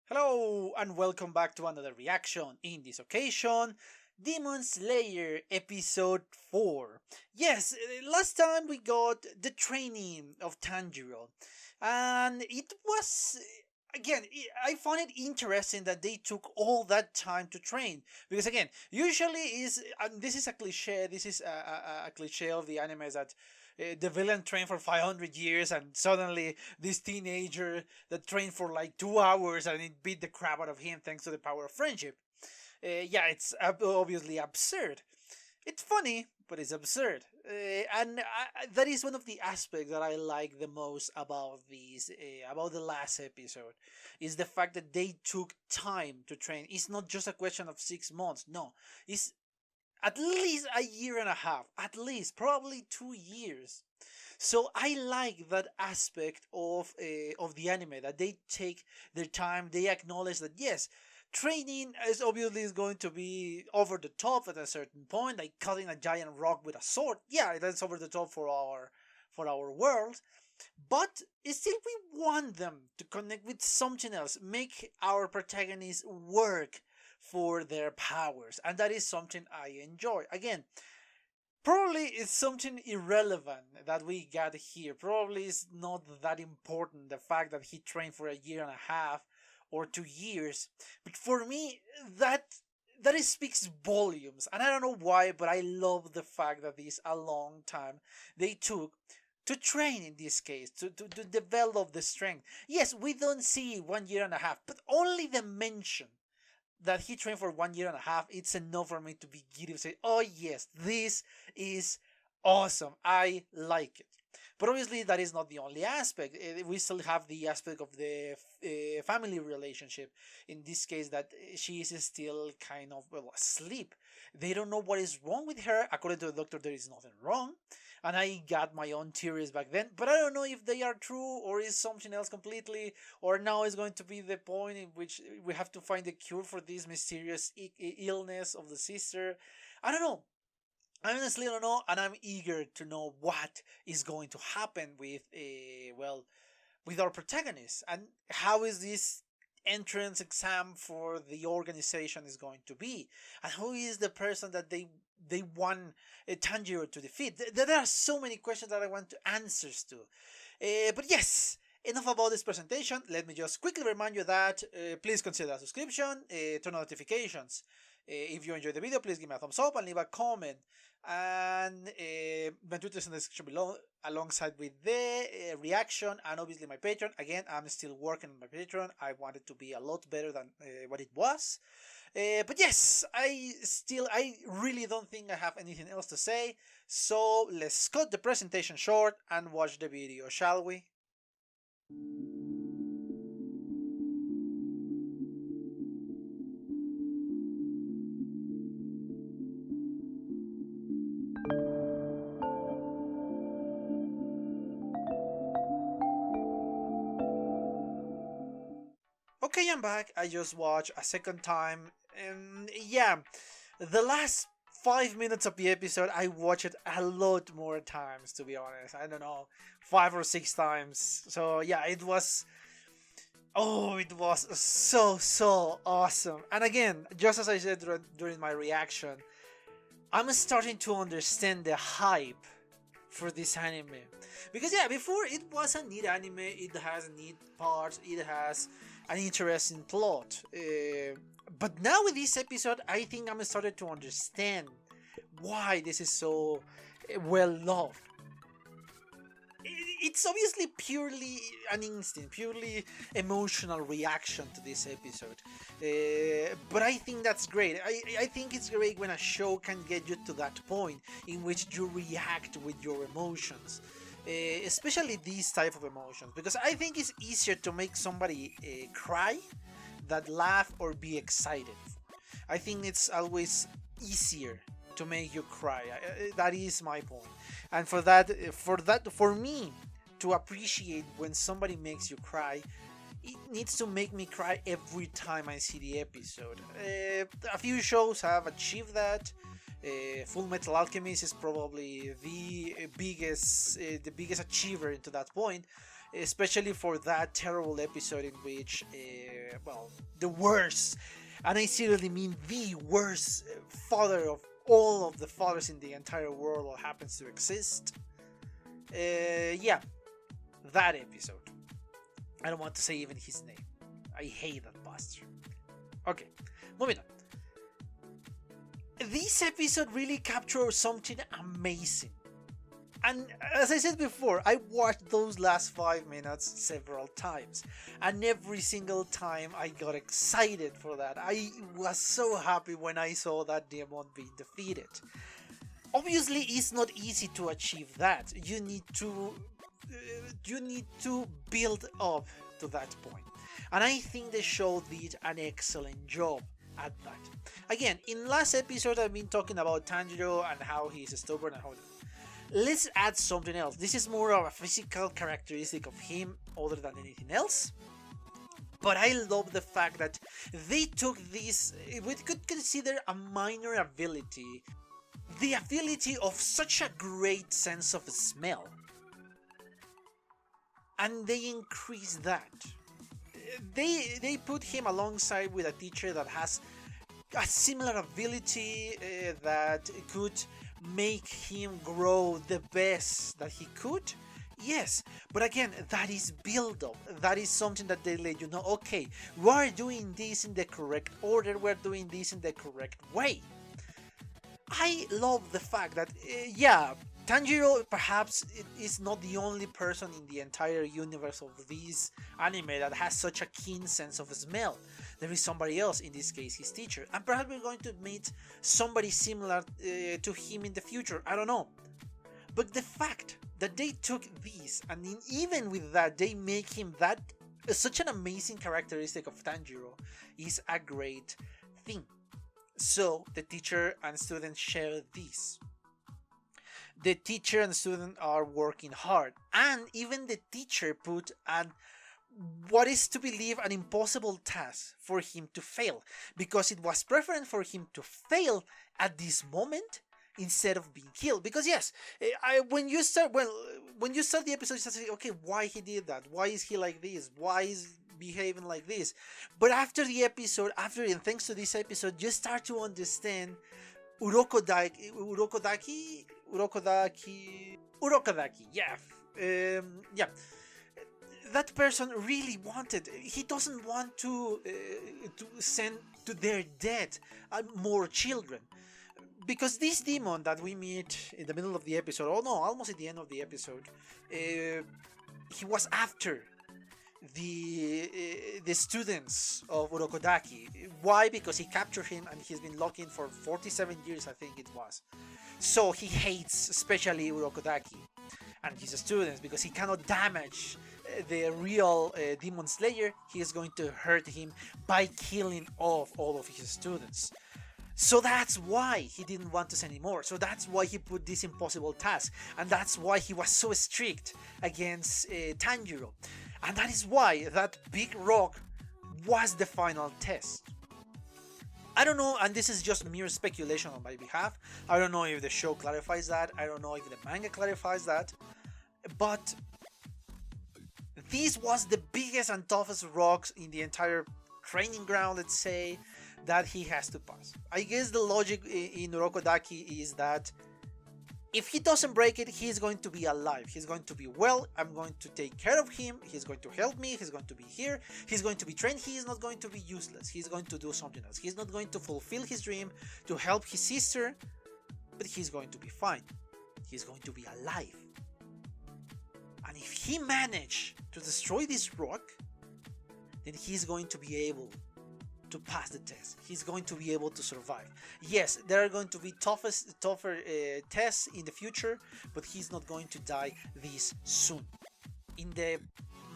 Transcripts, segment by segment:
Hello and welcome back to another reaction. In this occasion, Demon Slayer episode 4. Yes, last time we got the training of Tanjiro, and it was again I found it interesting that they took all that time to train, because again usually is and this is a cliche, this is a cliche of the anime, that the villain trained for 500 years and suddenly this teenager that trained for like 2 hours and it beat the crap out of him thanks to the power of friendship. Yeah, it's obviously absurd. It's funny, but it's absurd. That is one of the aspects that I like the most about about the last episode, is the fact that they took time to train. It's not just a question of 6 months. No, it's at least a year and a half, at least probably 2 years. So I like that aspect of the anime, that they take their time. They acknowledge that yes, training is obviously is going to be over the top at a certain point, like cutting a giant rock with a sword. Yeah, that's over the top for our world. But still, we want them to connect with something else, make our protagonists work for their powers, and that is something I enjoy. Again, probably it's something irrelevant that we got here. Probably it's not that important, the fact that he trained for a year and a half or 2 years. But for me, that speaks volumes. And I don't know why, but I love the fact that this a long time they took to train, in this case, to develop the strength. Yes, we don't see 1 year and a half, but only the mention that he trained for 1 year and a half, it's enough for me to be giddy and say, oh yes, this is awesome. I like it. But obviously, that is not the only aspect. We still have the aspect of the family relationship. In this case, that she is still kind of, well, asleep. They don't know what is wrong with her. According to the doctor, there is nothing wrong. And I got my own theories back then, but I don't know if they are true or is something else completely, or now is going to be the point in which we have to find a cure for this mysterious illness of the sister. I don't know. I honestly don't know, and I'm eager to know what is going to happen with with our protagonist, and how is this entrance exam for the organization is going to be, and who is the person that they want Tanjiro to defeat. There are so many questions that I want answers to. But yes, enough about this presentation. Let me just quickly remind you that please consider a subscription, turn on notifications. If you enjoyed the video, please give me a thumbs up and leave a comment. And my Twitter is in the description below, alongside with the reaction, and obviously my Patreon. Again, I'm still working on my Patreon. I want it to be a lot better than what it was. But yes, I really don't think I have anything else to say. So let's cut the presentation short and watch the video, shall we? Okay, I'm back. I just watched a second time. Yeah, the last 5 minutes of the episode, I watched it a lot more times, to be honest. I don't know, 5 or 6 times. So yeah, it was. Oh, it was so awesome. And again, just as I said during my reaction, I'm starting to understand the hype for this anime. Because yeah, before it was a neat anime, it has neat parts, it has an interesting plot. But now with this episode, I think I'm starting to understand why this is so well loved. It's obviously purely an instinct, purely emotional reaction to this episode. But I think that's great. I think it's great when a show can get you to that point in which you react with your emotions. Especially these type of emotions, because I think it's easier to make somebody cry than laugh or be excited. I think it's always easier to make you cry. That is my point. And for me to appreciate when somebody makes you cry, it needs to make me cry every time I see the episode. A few shows have achieved that. Full Metal Alchemist is probably the biggest achiever into that point. especially for that terrible episode in which, well, the worst, and I seriously mean the worst father of all of the fathers in the entire world that happens to exist. Yeah, that episode. I don't want to say even his name. I hate that bastard. Okay, moving on. This episode really captures something amazing. And as I said before, I watched those last 5 minutes several times. And every single time I got excited for that. I was so happy when I saw that demon being defeated. Obviously, it's not easy to achieve that. You need to build up to that point. And I think the show did an excellent job at that. Again, in last episode I've been talking about Tanjiro and how he's stubborn and how... Let's add something else. This is more of a physical characteristic of him other than anything else. But I love the fact that they took this, we could consider a minor ability, the ability of such a great sense of smell, and they increased that. They put him alongside with a teacher that has a similar ability that could make him grow the best that he could. Yes, but again, that is build up. That is something that they let you know, okay, we are doing this in the correct order, we're doing this in the correct way. I love the fact that, yeah, Tanjiro perhaps is not the only person in the entire universe of this anime that has such a keen sense of smell. There is somebody else, in this case his teacher, and perhaps we're going to meet somebody similar to him in the future, I don't know. But the fact that they took this, and even with that they make him that such an amazing characteristic of Tanjiro, is a great thing. So the teacher and student share this. The teacher and student are working hard, and even the teacher put an what is to believe an impossible task for him to fail, because it was preferable for him to fail at this moment instead of being killed. Because yes, when you start the episode, you start saying, okay, why he did that? Why is he like this? Why is behaving like this? But after the episode, and thanks to this episode, you start to understand Urokodaki, yeah. Yeah. That person really wanted, he doesn't want to send to their death more children. Because this demon that we meet in the middle of the episode, oh no, almost at the end of the episode, he was after the students of Urokodaki. Why? Because he captured him and he's been locked in for 47 years, I think it was. So he hates especially Urokodaki and his students, because he cannot damage the real demon slayer. He is going to hurt him by killing off all of his students. So that's why he didn't want to send any more. So that's why he put this impossible task, and that's why he was so strict against Tanjiro. And that is why that big rock was the final test. I don't know, and this is just mere speculation on my behalf. I don't know if the show clarifies that. I don't know if the manga clarifies that. But this was the biggest and toughest rocks in the entire training ground, let's say, that he has to pass. I guess the logic in Urokodaki is that if he doesn't break it, he's going to be alive. He's going to be well. I'm going to take care of him. He's going to help me. He's going to be here. He's going to be trained. He is not going to be useless. He's going to do something else. He's not going to fulfill his dream to help his sister, but he's going to be fine. He's going to be alive. And if he manages to destroy this rock, then he's going to be able to pass the test. He's going to be able to survive. Yes, there are going to be tougher tests in the future, but he's not going to die this soon. In the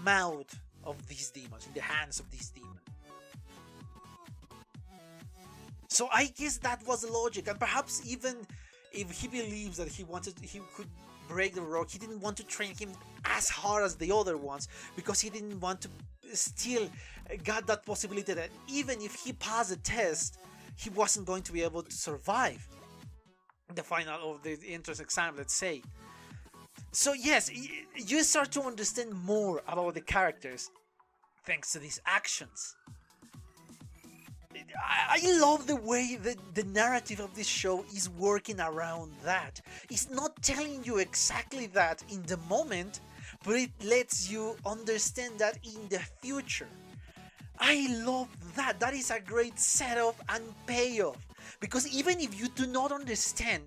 mouth of these demons, in the hands of these demons. So I guess that was the logic, and perhaps even if he believes that he could break the rock, he didn't want to train him as hard as the other ones, because he didn't want to still got that possibility that even if he passed the test, he wasn't going to be able to survive the final of the entrance exam, let's say. So yes, you start to understand more about the characters thanks to these actions. I love the way that the narrative of this show is working around that. It's not telling you exactly that in the moment, but it lets you understand that in the future. I love that. That is a great setup and payoff. Because even if you do not understand,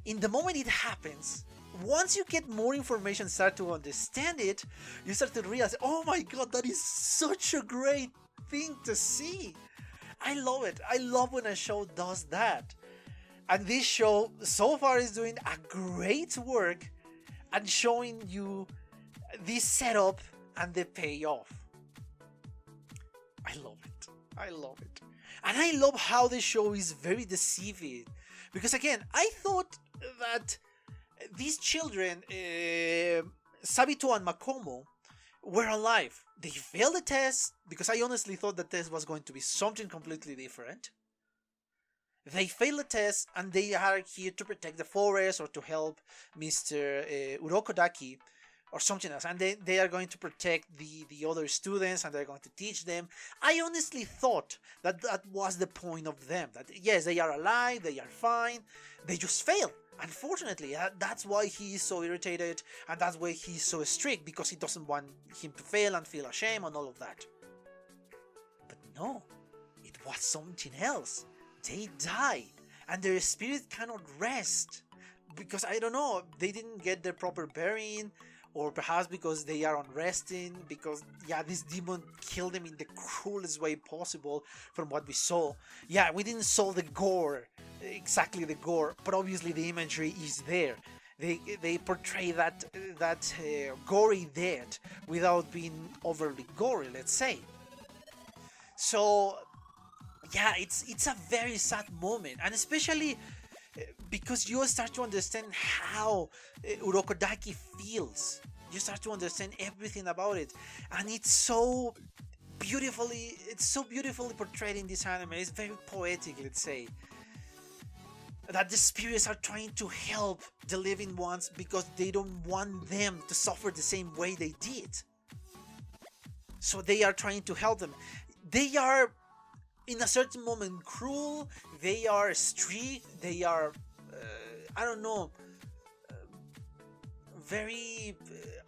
in the moment it happens, once you get more information, start to understand it, you start to realize, oh my god, that is such a great thing to see. I love it. I love when a show does that. And this show so far is doing a great work and showing you this setup and the payoff. I love it. I love it. And I love how the show is very deceiving. Because again, I thought that these children, Sabito and Makomo, were alive. They failed the test because I honestly thought the test was going to be something completely different. They failed the test and they are here to protect the forest or to help Mr. Urokodaki or something else. And they are going to protect the other students and they're going to teach them. I honestly thought that that was the point of them. That yes, they are alive, they are fine, they just failed. Unfortunately, that's why he is so irritated and that's why he's so strict, because he doesn't want him to fail and feel ashamed and all of that. But no, it was something else. They died and their spirit cannot rest because, I don't know, they didn't get their proper bearing, or perhaps because they are unresting, because yeah, this demon killed them in the cruelest way possible from what we saw. Yeah, we didn't saw the gore, exactly the gore, but obviously the imagery is there. They portray that gory death without being overly gory, let's say. So yeah, it's a very sad moment, and especially because you start to understand how Urokodaki feels. You start to understand everything about it, and it's so beautifully portrayed in this anime. It's very poetic, let's say. That the spirits are trying to help the living ones because they don't want them to suffer the same way they did. So they are trying to help them. They are, in a certain moment, cruel. They are strict. They are, I don't know, very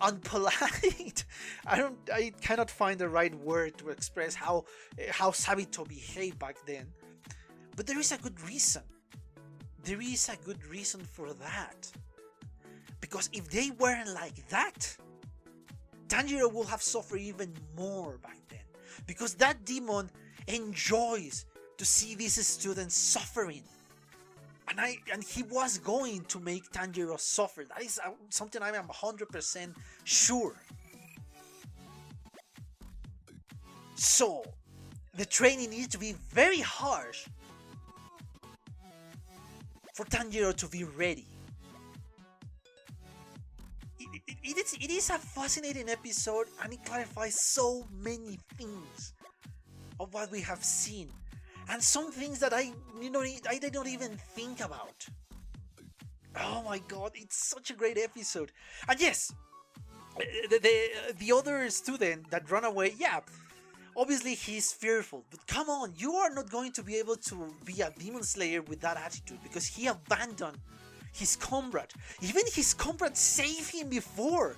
unpolite. I cannot find the right word to express how Sabito behaved back then. But there is a good reason. There is a good reason for that. Because if they weren't like that, Tanjiro would have suffered even more back then. Because that demon enjoys to see these students suffering. And he was going to make Tanjiro suffer. That is something I am 100% sure. So, the training needs to be very harsh for Tanjiro to be ready. It is a fascinating episode, and it clarifies so many things of what we have seen, and some things that I did not even think about. Oh my god, it's such a great episode. And yes, the other student that ran away, yeah, obviously he's fearful, but come on, you are not going to be able to be a demon slayer with that attitude, because he abandoned his comrade. Even his comrade saved him before,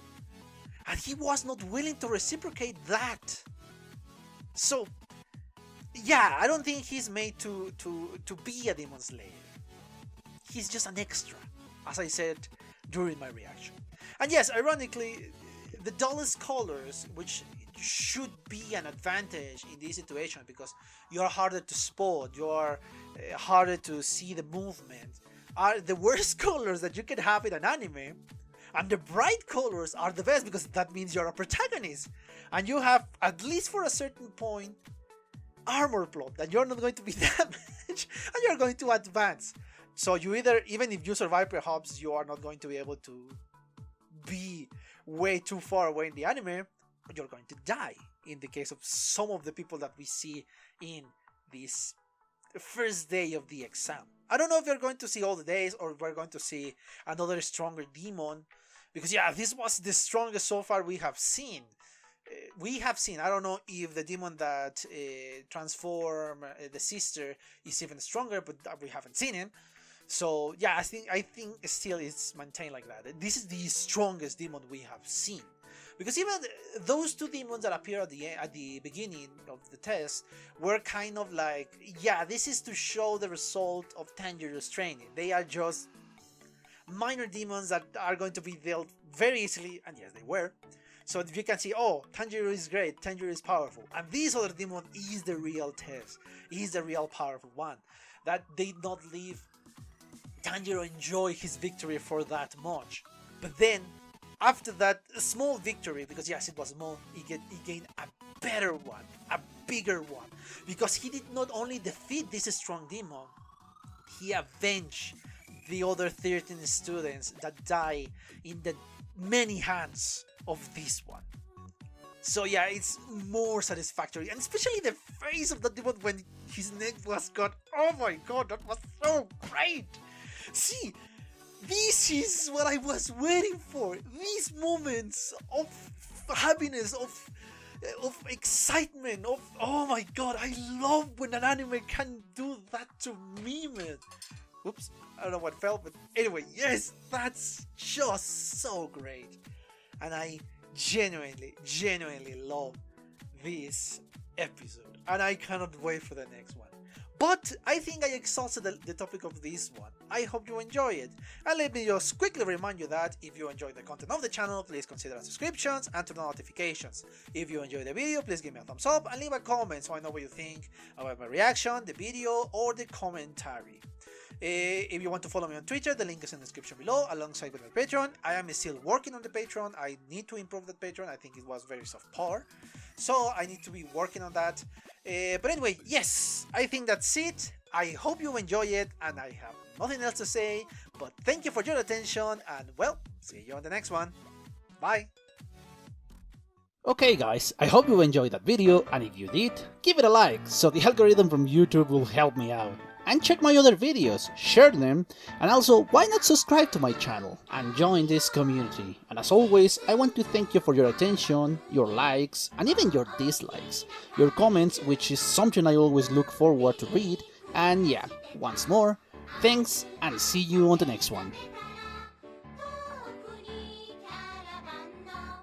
and he was not willing to reciprocate that. So yeah, I don't think he's made to be a demon slayer. He's just an extra, as I said during my reaction. And yes, ironically, the dullest colors, which should be an advantage in this situation because you are harder to spot, you are harder to see the movement, are the worst colors that you can have in an anime. And the bright colors are the best because that means you're a protagonist and you have, at least for a certain point, armor plot that you're not going to be damaged and you're going to advance. So you either, even if you survive, perhaps you are not going to be able to be way too far away in the anime, or you're going to die in the case of some of the people that we see in this first day of the exam. I don't know if we're going to see all the days or we're going to see another stronger demon, Because yeah, this was the strongest so far we have seen. I don't know if the demon that transform the sister is even stronger, but we haven't seen him. So yeah, I think still it's maintained like that. This is the strongest demon we have seen. Because even those two demons that appear at the beginning of the test were kind of like, yeah, this is to show the result of Tanjiro's training. They are just minor demons that are going to be dealt very easily, and yes, they were. So you can see, oh, Tanjiro is great, Tanjiro is powerful, and this other demon is the real test, is the real powerful one. That did not leave Tanjiro enjoy his victory for that much. But then, after that small victory, because yes, it was small, he gained a better one, a bigger one. Because he did not only defeat this strong demon, he avenged the other 13 students that die in the many hands of this one. So yeah, it's more satisfactory, and especially the face of the demon when his neck was cut. Oh my god, that was so great! See, this is what I was waiting for. These moments of happiness, of excitement, of oh my god, I love when an anime can do that to me, man. Oops, I don't know what fell, but anyway, yes, that's just so great. And I genuinely love this episode. And I cannot wait for the next one. But I think I exhausted the topic of this one. I hope you enjoy it. And let me just quickly remind you that if you enjoy the content of the channel, please consider subscriptions and turn on notifications. If you enjoy the video, please give me a thumbs up and leave a comment so I know what you think about my reaction, the video, or the commentary. If you want to follow me on Twitter, the link is in the description below, alongside with my Patreon. I am still working on the Patreon. I need to improve that Patreon. I think it was very subpar, so I need to be working on that. But anyway, yes, I think that's it. I hope you enjoy it, and I have nothing else to say, but thank you for your attention, and well, see you on the next one. Bye! Okay guys, I hope you enjoyed that video, and if you did, give it a like, so the algorithm from YouTube will help me out. And check my other videos, share them, and also why not subscribe to my channel and join this community. And as always, I want to thank you for your attention, your likes, and even your dislikes, your comments, which is something I always look forward to read. And yeah, once more, thanks and see you on the next one.